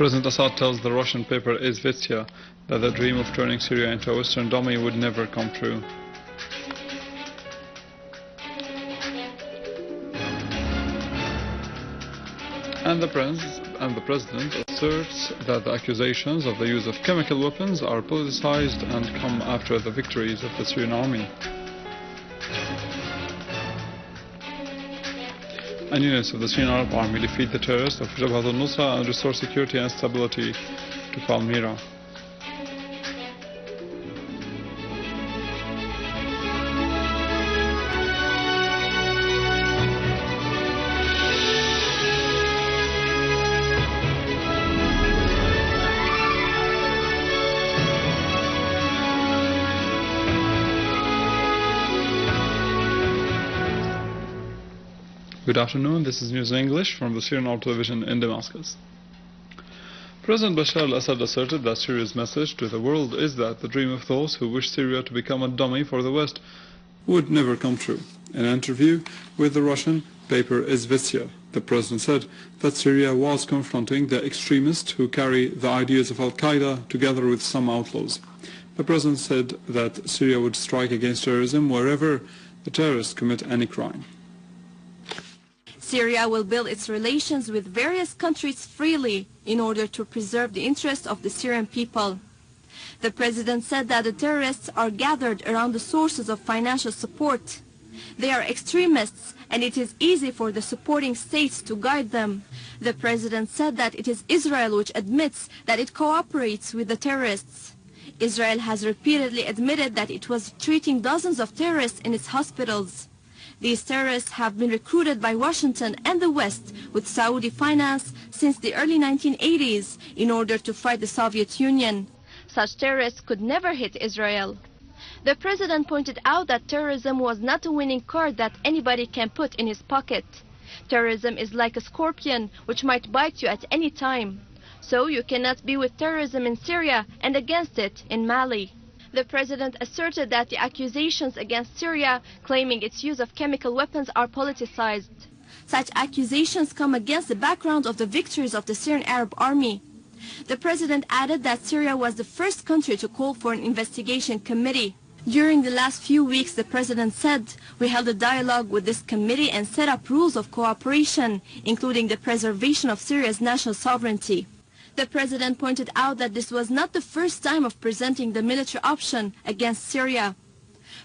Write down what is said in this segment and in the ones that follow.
President Assad tells the Russian paper Izvestia that the dream of turning Syria into a Western dummy would never come true. And the President asserts that the accusations of the use of chemical weapons are politicized and come after the victories of the Syrian army. And units of the Syrian Arab Army defeat the terrorists of Jabhat al-Nusra and restore security and stability to Palmyra. Good afternoon, this is News in English from the Syrian Arab Television in Damascus. President Bashar al-Assad asserted that Syria's message to the world is that the dream of those who wish Syria to become a dummy for the West would never come true. In an interview with the Russian paper Izvestia, the President said that Syria was confronting the extremists who carry the ideas of Al-Qaeda together with some outlaws. The President said that Syria would strike against terrorism wherever the terrorists commit any crime. Syria will build its relations with various countries freely in order to preserve the interests of the Syrian people. The President said that the terrorists are gathered around the sources of financial support. They are extremists and it is easy for the supporting states to guide them. The President said that it is Israel which admits that it cooperates with the terrorists. Israel has repeatedly admitted that it was treating dozens of terrorists in its hospitals. These terrorists have been recruited by Washington and the West with Saudi finance since the early 1980s in order to fight the Soviet Union. Such terrorists could never hit Israel. The President pointed out that terrorism was not a winning card that anybody can put in his pocket. Terrorism is like a scorpion which might bite you at any time. So you cannot be with terrorism in Syria and against it in Mali. The President asserted that the accusations against Syria claiming its use of chemical weapons are politicized. Such accusations come against the background of the victories of the Syrian Arab Army. The President added that Syria was the first country to call for an investigation committee. During the last few weeks, the President said, "We held a dialogue with this committee and set up rules of cooperation, including the preservation of Syria's national sovereignty." The President pointed out that this was not the first time of presenting the military option against Syria.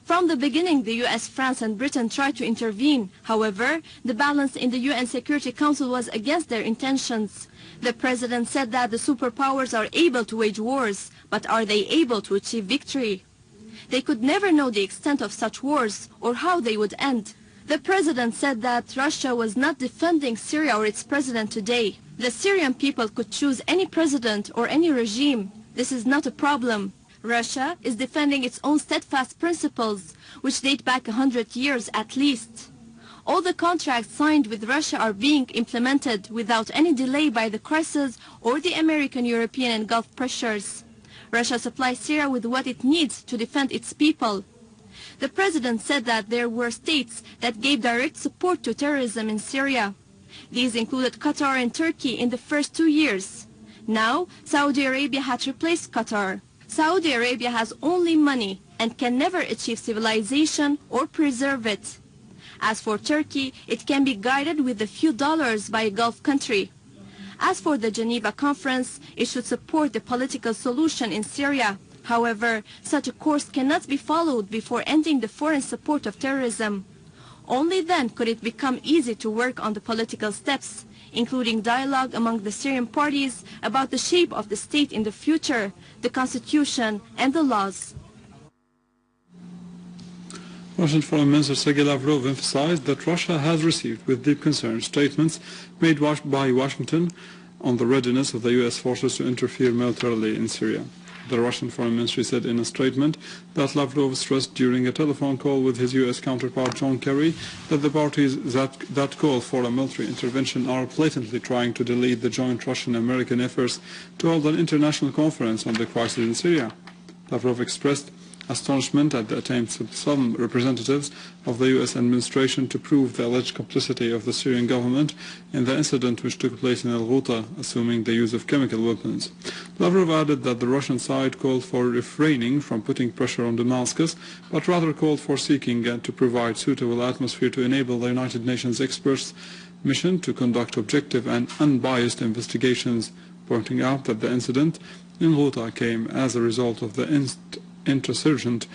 From the beginning, the US, France and Britain tried to intervene. However, the balance in the UN Security Council was against their intentions. The President said that the superpowers are able to wage wars, but are they able to achieve victory? They could never know the extent of such wars or how they would end. The President said that Russia was not defending Syria or its president today. The Syrian people could choose any president or any regime. This is not a problem. Russia is defending its own steadfast principles, which date back 100 years at least. All the contracts signed with Russia are being implemented without any delay by the crisis or the American, European and Gulf pressures. Russia supplies Syria with what it needs to defend its people. The President said that there were states that gave direct support to terrorism in Syria. These included Qatar and Turkey in the first 2 years. Now, Saudi Arabia had replaced Qatar. Saudi Arabia has only money and can never achieve civilization or preserve it. As for Turkey, it can be guided with a few dollars by a Gulf country. As for the Geneva Conference, it should support the political solution in Syria. However, such a course cannot be followed before ending the foreign support of terrorism. Only then could it become easy to work on the political steps, including dialogue among the Syrian parties about the shape of the state in the future, the constitution and the laws. Russian Foreign Minister Sergei Lavrov emphasized that Russia has received with deep concern statements made by Washington on the readiness of the US forces to interfere militarily in Syria. The Russian Foreign Ministry said in a statement that Lavrov stressed during a telephone call with his US counterpart John Kerry that the parties that call for a military intervention are blatantly trying to delete the joint Russian-American efforts to hold an international conference on the crisis in Syria. Lavrov expressed astonishment at the attempts of some representatives of the U.S. administration to prove the alleged complicity of the Syrian government in the incident which took place in Al-Ghouta, assuming the use of chemical weapons. Lavrov added that the Russian side called for refraining from putting pressure on Damascus, but rather called for seeking to provide suitable atmosphere to enable the United Nations experts' mission to conduct objective and unbiased investigations, pointing out that the incident in Ghouta came as a result of the insurgent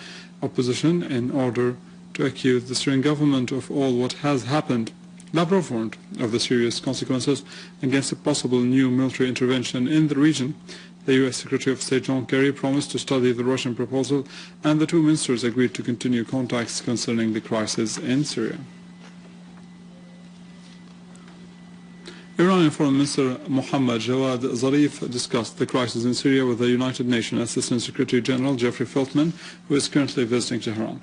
opposition in order to accuse the Syrian government of all what has happened. Lavrov warned of the serious consequences against a possible new military intervention in the region. The U.S. Secretary of State John Kerry promised to study the Russian proposal, and the two ministers agreed to continue contacts concerning the crisis in Syria. Iranian Foreign Minister Mohammad Jawad Zarif discussed the crisis in Syria with the United Nations Assistant Secretary General Jeffrey Feltman, who is currently visiting Tehran.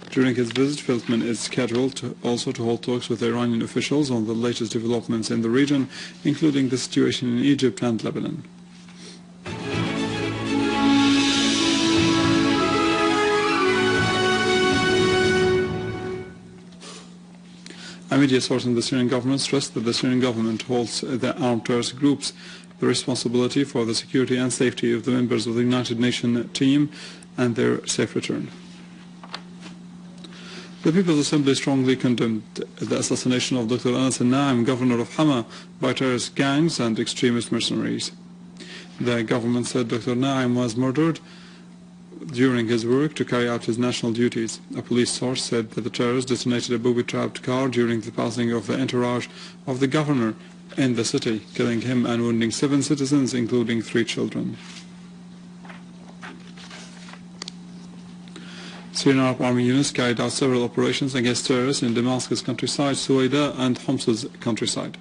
During his visit, Feltman is scheduled also to hold talks with Iranian officials on the latest developments in the region, including the situation in Egypt and Lebanon. A media source in the Syrian government stressed that the Syrian government holds the armed terrorist groups the responsibility for the security and safety of the members of the United Nations team and their safe return. The People's Assembly strongly condemned the assassination of Dr. Anas al-Naim, governor of Hama, by terrorist gangs and extremist mercenaries. The government said Dr. Naim was murdered during his work to carry out his national duties. A police source said that the terrorists detonated a booby-trapped car during the passing of the entourage of the governor in the city, killing him and wounding 7 citizens, including 3 children. Syrian Arab Army units carried out several operations against terrorists in Damascus countryside, Suwaida and Homs's countryside.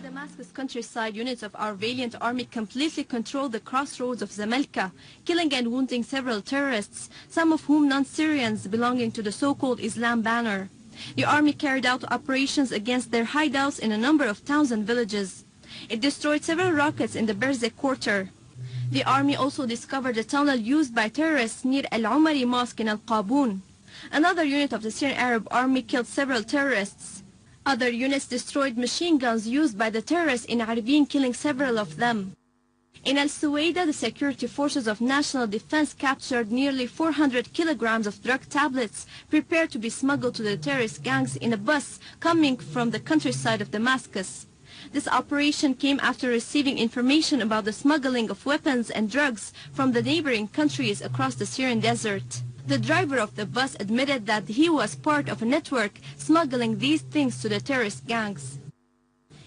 Damascus countryside, units of our valiant army completely controlled the crossroads of Zamalka, killing and wounding several terrorists, some of whom non-Syrians belonging to the so-called Islam banner. The army carried out operations against their hideouts in a number of towns and villages. It destroyed several rockets in the Berzek quarter. The army also discovered a tunnel used by terrorists near Al-Umari Mosque in Al-Qaboon. Another unit of the Syrian Arab Army killed several terrorists. Other units destroyed machine guns used by the terrorists in Arvin, killing several of them. In Al-Suwaida, the security forces of national defense captured nearly 400 kilograms of drug tablets prepared to be smuggled to the terrorist gangs in a bus coming from the countryside of Damascus. This operation came after receiving information about the smuggling of weapons and drugs from the neighboring countries across the Syrian desert. The driver of the bus admitted that he was part of a network smuggling these things to the terrorist gangs.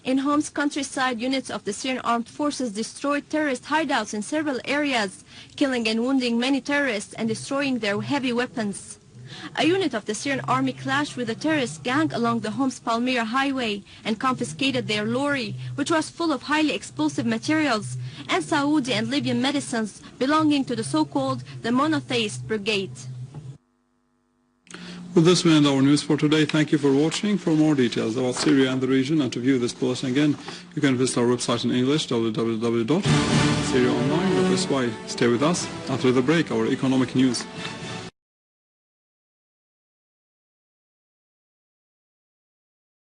In Hom's countryside, units of the Syrian armed forces destroyed terrorist hideouts in several areas, killing and wounding many terrorists and destroying their heavy weapons. A unit of the Syrian army clashed with a terrorist gang along the Homs-Palmyra highway and confiscated their lorry, which was full of highly explosive materials and Saudi and Libyan medicines belonging to the so-called the monotheist brigade. With this, we end our news for today. Thank you for watching. For more details about Syria and the region and to view this bulletin again, you can visit our website in English, www.syriaonline.sy. Stay with us. After the break, our economic news.